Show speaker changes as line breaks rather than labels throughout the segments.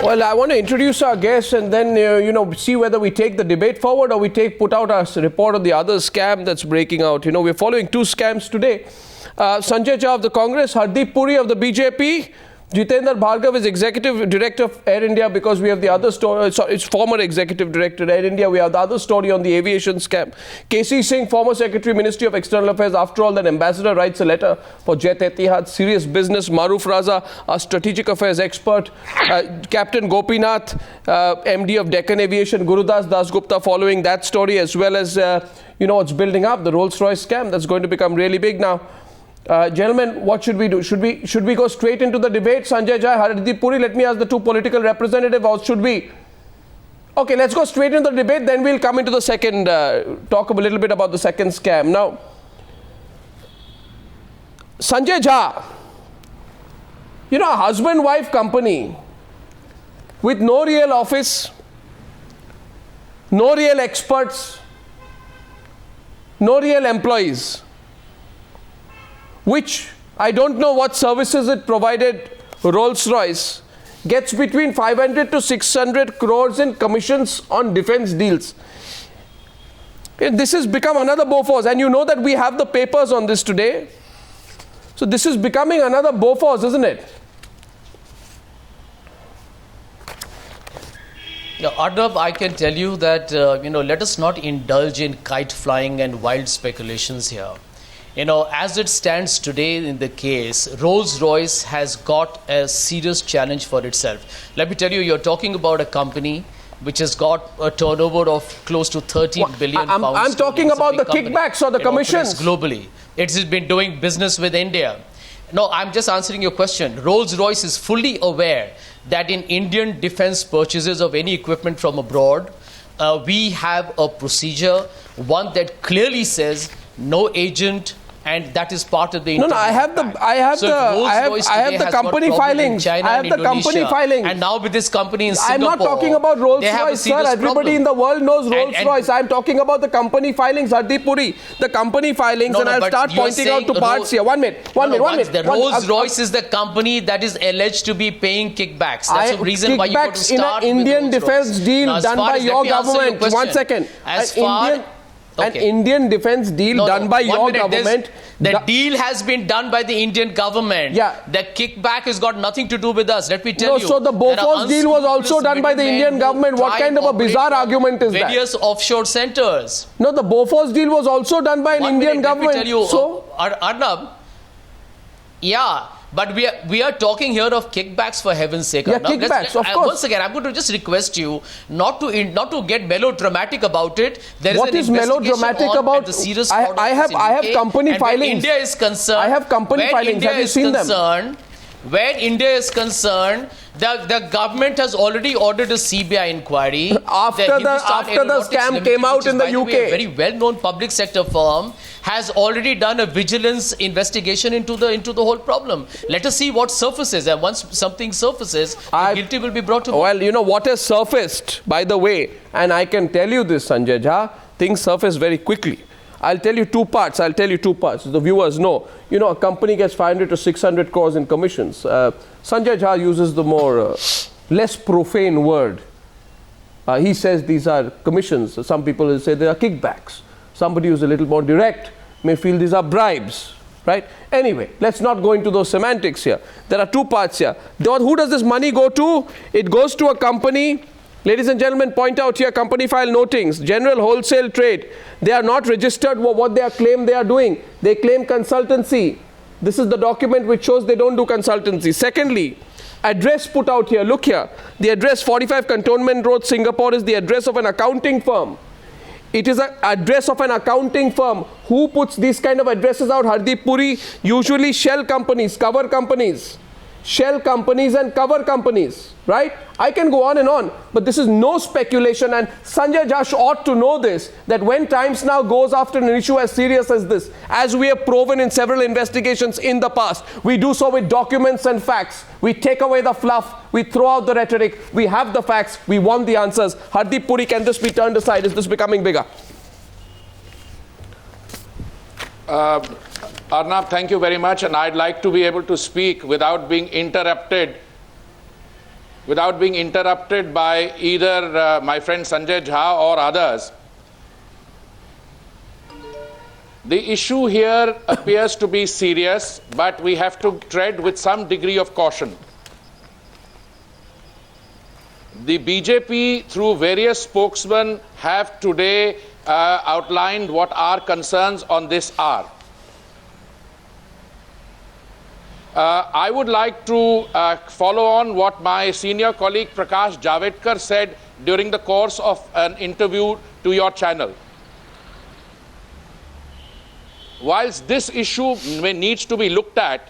Well, I want to introduce our guests and then, see whether we take the debate forward or we put out our report on the other scam that's breaking out. We're following two scams today. Sanjay Jha of the Congress, Hardeep Puri of the BJP, Jitendra Bhargava is Executive Director of Air India, because we have the other story, it's former Executive Director Air India. We have the other story on the aviation scam. C Singh, former Secretary, Ministry of External Affairs. After all, that ambassador writes a letter for Jet Etihad, serious business. Mahroof Raza, a strategic affairs expert. Captain Gopinath, MD of Deccan Aviation. Gurudas, Dasgupta following that story, as well as, what's building up, the Rolls-Royce scam that's going to become really big now. Gentlemen, what should we do? Should we go straight into the debate? Sanjay Jha, Hardeep Puri, let me ask the two political representatives, or should we? Okay, let's go straight into the debate, then we'll come into the second, talk a little bit about the second scam. Now, Sanjay Jha, a husband-wife company with no real office, no real experts, no real employees, which I don't know what services it provided Rolls-Royce, gets between 500 to 600 crores in commissions on defense deals. This has become another Bofors, and you know that we have the papers on this today. So this is becoming another Bofors, isn't it?
Yeah, Arnab, I can tell you that, let us not indulge in kite flying and wild speculations here. As it stands today in the case, Rolls-Royce has got a serious challenge for itself. Let me tell you, you're talking about a company which has got a turnover of close to 13 billion pounds.
I'm talking about the kickbacks or the commissions.
Globally. It's been doing business with India. No, I'm just answering your question. Rolls-Royce is fully aware that in Indian defense purchases of any equipment from abroad, we have a procedure, one that clearly says no agent, and that is part of the
I have the company filings. I have the company filings.
And now with this company in Singapore,
I'm not talking about Rolls-Royce, sir. Everybody in the world knows Rolls-Royce. I'm talking about the company filings, Hardeep Puri. The company filings, and I'll start pointing out to parts here. One minute.
The Rolls-Royce is the company that is alleged to be paying kickbacks. That's the reason why you got to start
in an Indian defense deal done by your government. 1 second. An Indian defense deal done by your government.
The deal has been done by the Indian government.
Yeah.
The kickback has got nothing to do with us. Let me tell you.
So the Bofors deal was also done by the Indian government. What kind of a bizarre argument is that?
Various offshore centers.
No, the Bofors deal was also done by an Indian government.
Let me tell you, Arnab. Yeah. But we are talking here of kickbacks, for heaven's sake.
Yeah, kickbacks, of course.
Once again, I'm going to just request you not to get melodramatic about it. There is
what is melodramatic about?
The serious
I have company filings.
India is concerned.
I have company filings. Have you seen them?
Where India is concerned, the government has already ordered a CBI inquiry.
After the scam came out in the UK.
A very well-known public sector firm has already done a vigilance investigation into the whole problem. Let us see what surfaces, and once something surfaces, the guilty will be brought to book.
Well, what has surfaced, by the way, and I can tell you this, Sanjay Jha, things surface very quickly. I'll tell you two parts. The viewers know. A company gets 500 to 600 crores in commissions. Sanjay Jha uses the more less profane word. He says these are commissions. Some people will say they are kickbacks. Somebody who's a little more direct may feel these are bribes. Right? Anyway, let's not go into those semantics here. There are two parts here. Who does this money go to? It goes to a company. Ladies and gentlemen, point out here, company file notings, general wholesale trade. They are not registered for what they claim they are doing. They claim consultancy. This is the document which shows they don't do consultancy. Secondly, address put out here. Look here. The address 45 Cantonment Road, Singapore is the address of an accounting firm. It is an address of an accounting firm. Who puts these kind of addresses out? Hardeep Puri, usually shell companies, cover companies. Shell companies and cover companies, right? I can go on, but this is no speculation, and Sanjay Jha ought to know this, that when Times Now goes after an issue as serious as this, as we have proven in several investigations in the past, we do so with documents and facts. We take away the fluff, we throw out the rhetoric, we have the facts, we want the answers. Hardeep Puri, can this be turned aside? Is this becoming bigger?
Arnab, thank you very much, and I'd like to be able to speak without being interrupted without being interrupted by either my friend Sanjay Jha or others. The issue here appears to be serious, but we have to tread with some degree of caution. The BJP, through various spokesmen, have today outlined what our concerns on this are. I would like to follow on what my senior colleague Prakash Javadekar said during the course of an interview to your channel. Whilst this issue needs to be looked at,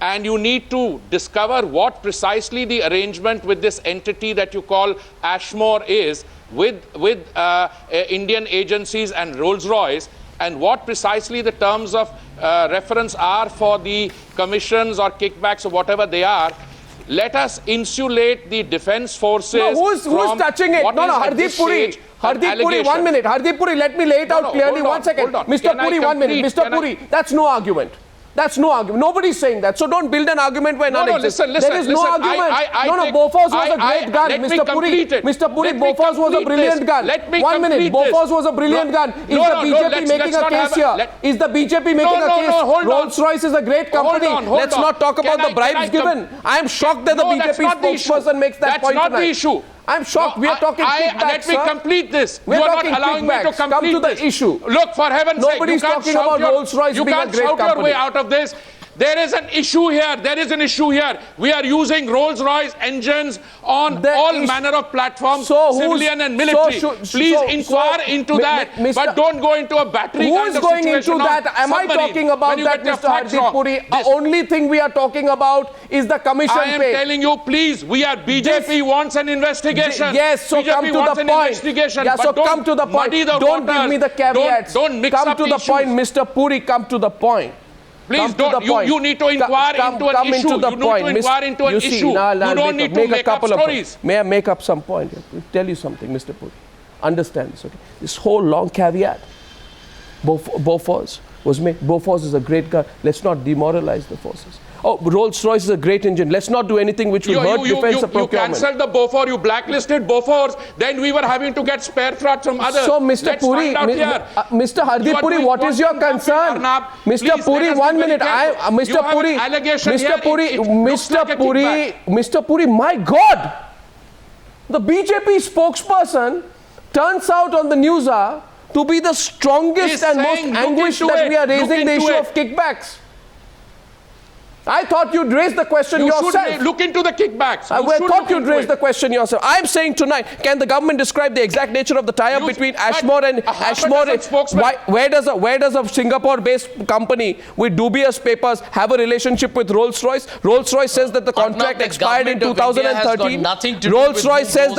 and you need to discover what precisely the arrangement with this entity that you call Ashmore is with Indian agencies and Rolls-Royce, and what precisely the terms of reference are for the commissions or kickbacks or whatever they are. Let us insulate the defense forces.
No, who's touching it? No, Hardeep Puri. Hardeep Puri, 1 minute. Hardeep Puri, let me lay it out clearly. 1 second. Mr. Puri, 1 minute. Mr. Puri, that's no argument. That's no argument. Nobody's saying that. So don't build an argument where none exists.
Listen,
there is no argument. Bofors was a great gun. Mr. Puri, Bofors was a brilliant gun. 1 minute. Bofors was a brilliant gun. Is the BJP making a case here? Is the BJP making a case? Rolls-Royce is a great company. Let's not talk about the bribes given. I am shocked that the BJP spokesperson makes that point tonight.
That's not the issue.
I'm shocked. We are talking kickbacks,
Let me complete this.
You are not allowing me to complete
Come to
the issue.
Look, for heaven's sake,
nobody's talking about Rolls-Royce being a great company.
You can't shout your way out of this. There is an issue here. There is an issue here. We are using Rolls-Royce engines on all manner of platforms, civilian and military. Please inquire into that, but don't go into a battery kind of situation.
Who is going into that? Am I talking about that, Mr. Hardeep Puri? The only thing we are talking about is the commission pay.
I am telling you, please, BJP wants an investigation.
Yes, so come to the point. Yeah, so come to the point. Don't give me the caveats.
Don't mix up
Come to the point, Mr. Puri, come to the point.
Please don't. You need to inquire into an issue. You need to inquire into an issue. You don't need to make up stories.
May I make up some point? I'll tell you something, Mr. Puri. Understand this, okay? This whole long caveat. Bofors was made. Bofors is a great gun. Let's not demoralize the forces. Oh, Rolls-Royce is a great engine. Let's not do anything which will hurt defense procurement.
You cancelled the Bofors, you blacklisted Bofors, then we were having to get spare parts from others.
So, Mr. Puri, Mr. Hardeep Puri, what is your concern? Mr. Puri, 1 minute. Mr. Puri, my God! The BJP spokesperson turns out on the Newshour to be the strongest and most anguished that we are raising the issue of kickbacks. I thought you'd raise the question yourself.
You should look into the kickbacks.
I thought you'd raise the question yourself. I'm saying tonight, can the government describe the exact nature of the tie-up between Ashmore and Ashmore? Where does a Singapore-based company with dubious papers have a relationship with Rolls-Royce? Rolls-Royce says that the contract expired in 2013. Rolls-Royce says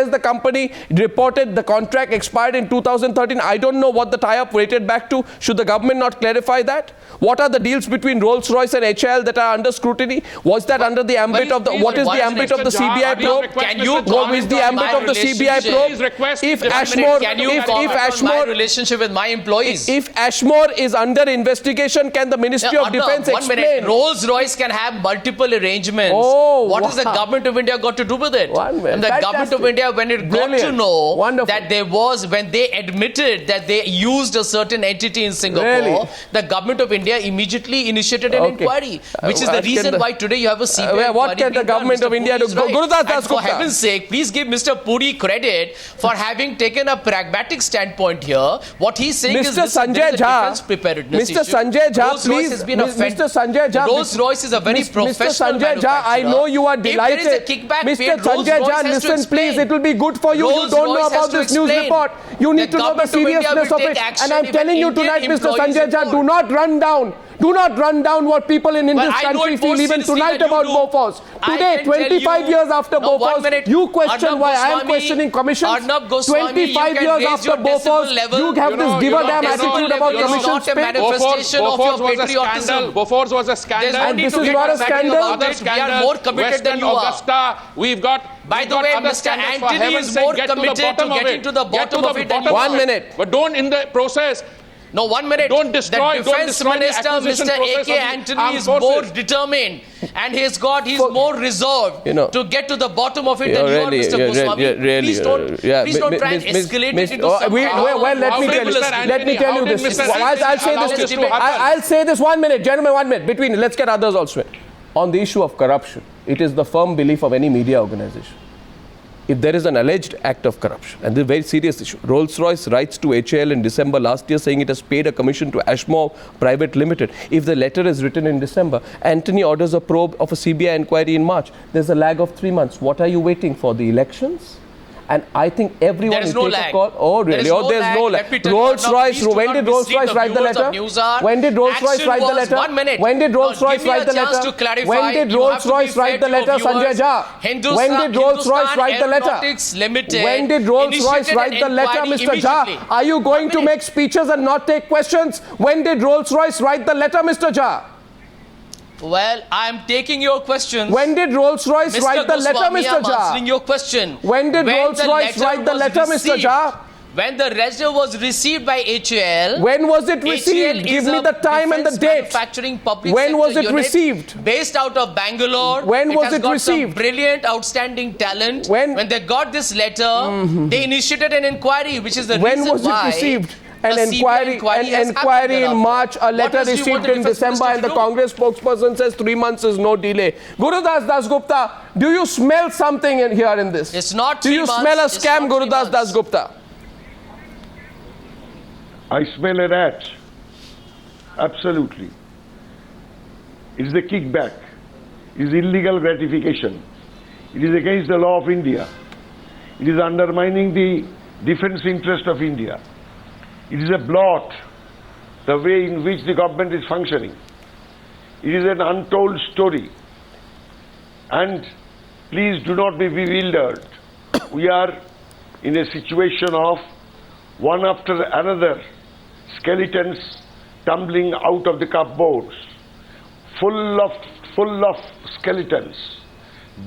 the company reported the contract expired in 2013. I don't know what the tie-up related back to. Should the government not clarify that? What are the deals between Rolls-Royce and HAL that are under scrutiny? Was that under the ambit of the, what is the ambit of the CBI probe? What is the ambit of the CBI probe? If Ashmore,
my relationship with my employees.
If Ashmore is under investigation, can the Ministry of Defense explain?
Rolls-Royce can have multiple arrangements. What has the government of India got to do with it? And the government of India, when it got to know that there was, when they admitted that they used a certain entity in Singapore, the government of India immediately initiated an inquiry, which is the reason why today you have a CBI inquiry.
What can the government of India do? Gurudas,
Dasgupta. For heaven's sake, please give Mr. Puri credit for having taken a pragmatic standpoint here. What he's saying is this,
Sanjay Jha,
defense preparedness
Mr. Sanjay Jha,
Rolls-Royce has been
Mr. Sanjay Jha,
Rolls-Royce is a very professional
Mr. Sanjay Jha, I know you are delighted.
If there is a kickback
Mr. Sanjay Jha, listen please, it will be good for you. You don't know about this news report. You need to know the seriousness of it. And I'm telling you tonight, Mr. Sanjay Jha, do not run down. Do not run down what people in this country feel even tonight about Bofors. Today, 25 years after Bofors, you question why I am questioning commissions. 25 years after Bofors, you have this give a damn attitude about commissions.
Bofors was a scandal.
And this is not a scandal.
We are more committed than you are.
We've got...
By the way, Mr. Antony is more committed to getting to the bottom of it than you are.
1 minute.
But don't in the process
No, 1 minute.
Don't destroy,
The defense
the
minister,
acquisition
Mr.
process
A.K.
of the
Antony,
armed
is more
forces.
determined and he's more resolved to get to the bottom of it than you are, Mr. Goswami. Please don't try and escalate it into some
let me tell you this. I'll say this 1 minute, gentlemen, 1 minute. Between, let's get others also. On the issue of corruption, it is the firm belief of any media organization. If there is an alleged act of corruption, and this is a very serious issue, Rolls-Royce writes to HAL in December last year saying it has paid a commission to Ashmore Private Limited. If the letter is written in December, Antony orders a probe of a CBI inquiry in March. There's a lag of 3 months. What are you waiting for? The elections? And I think everyone will take a call. Oh, really? There's no lag. Rolls-Royce, when did Rolls-Royce write the letter? When did Rolls-Royce write the letter? When did Rolls-Royce write the letter? When did Rolls-Royce write the letter, Sanjay Jha? When did Rolls-Royce write the letter? When did Rolls-Royce write the letter, Mr. Jha? Are you going to make speeches and not take questions? When did Rolls-Royce write the letter, Mr. Jha?
Well, I'm taking your questions.
When did Rolls-Royce write the letter, Mr. Jha?
I'm answering your question.
When did Rolls-Royce write the letter, Mr. Jha?
When the letter was received by HAL.
When was it received? Give me the time and the date. When was it received?
Based out of Bangalore.
When was it received?
Brilliant, outstanding talent. When they got this letter, they initiated an inquiry, which is the reason why.
When was it received? An inquiry in March, a letter received in December, and the Congress spokesperson says 3 months is no delay. Gurudas, Dasgupta, do you smell something in here in this?
It's not 3
months. Do you smell a scam, Gurudas, Dasgupta?
I smell a rat. Absolutely. It is a kickback. It is illegal gratification. It is against the law of India. It is undermining the defense interest of India. It is a blot, the way in which the government is functioning. It is an untold story. And please do not be bewildered. We are in a situation of one after another skeletons tumbling out of the cupboards, full of skeletons.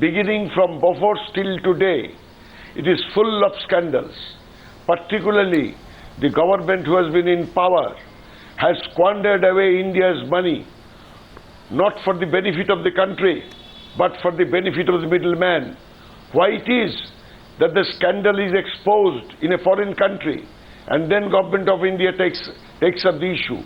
Beginning from Bofors till today, it is full of scandals. Particularly, the government who has been in power has squandered away India's money, not for the benefit of the country, but for the benefit of the middleman. Why it is that the scandal is exposed in a foreign country, and then government of India takes up the issue?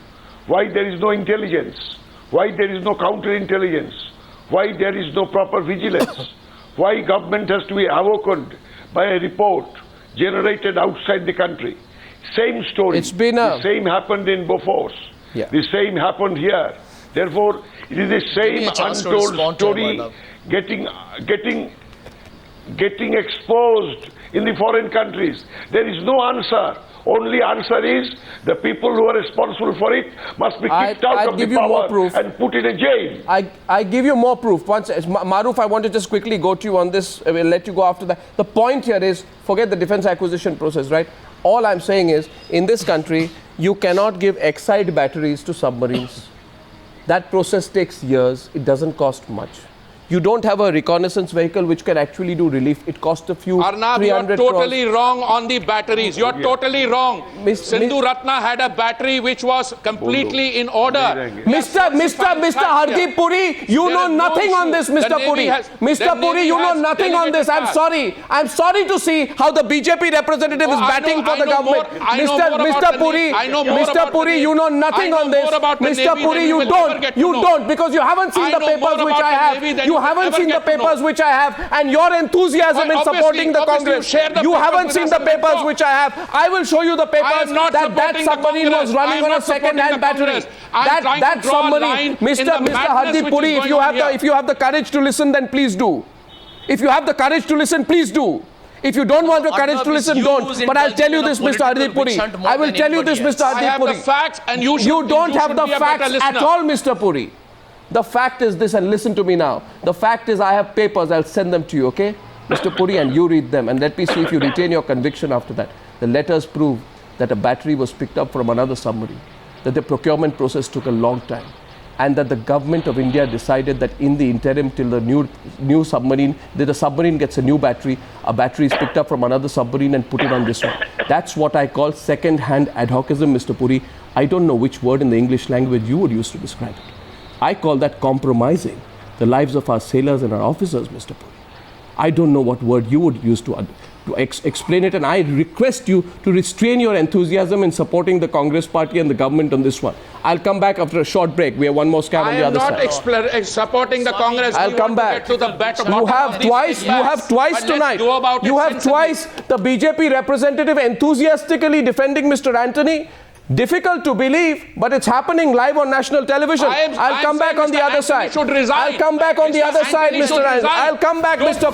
Why there is no intelligence? Why there is no counterintelligence? Why there is no proper vigilance? Why government has to be awakened by a report generated outside the country? Same story. The same happened in Bofors.
Yeah.
The same happened here. Therefore, it is the same untold story getting exposed in the foreign countries. There is no answer. Only answer is the people who are responsible for it must be kicked out of the power and put in a jail.
I give you more proof. Once, Mahroof, I want to just quickly go to you on this. I will let you go after that. The point here is, forget the defense acquisition process, right? All I'm saying is, in this country, you cannot give Exide batteries to submarines. That process takes years. It doesn't cost much. You don't have a reconnaissance vehicle which can actually do relief. It costs a few
Arnab,
300
you're totally wrong on the batteries. You're totally wrong. Sindhu Ratna had a battery which was completely in order.
Mr. Hardeep Puri, you know nothing on this, Mr. Puri. Mr. Puri, you know nothing on this. I'm sorry. I'm sorry to see how the BJP representative is batting for the government. Mr. Puri, you know nothing on this. Mr. Puri, you don't, because you haven't seen the papers which I have. You haven't seen the papers which I have, and your enthusiasm in supporting the Congress. You haven't seen the papers which I have. I will show you the papers that submarine was running on a second-hand battery. That submarine, Mr. Hardeep Puri, if you have the courage to listen, then please do. If you have the courage to listen, please do. If you don't want the courage to listen, don't. But I'll tell you this, Mr. Hardeep Puri. I will tell you this, Mr. Hardeep Puri.
I have the facts, and you
don't have the facts at all, Mr. Puri. The fact is this, and listen to me now. The fact is I have papers, I'll send them to you, okay? Mr. Puri, and you read them, and let me see if you retain your conviction after that. The letters prove that a battery was picked up from another submarine, that the procurement process took a long time, and that the government of India decided that in the interim till the new submarine, that the submarine gets a new battery, a battery is picked up from another submarine and put it on this one. That's what I call second-hand ad hocism, Mr. Puri. I don't know which word in the English language you would use to describe it. I call that compromising the lives of our sailors and our officers, Mr. Puri. I don't know what word you would use to explain it, and I request you to restrain your enthusiasm in supporting the Congress party and the government on this one. I'll come back after a short break. We have one more scam on the other side.
I am not supporting the Congress.
I'll come back.
To the bottom
you have twice tonight. You have twice the BJP representative enthusiastically defending Mr. Anthony. Difficult to believe, but it's happening live on national television. I'll come back on the other side. I'll come back on the other side, Mr. Anthony. I'll come back, Mr.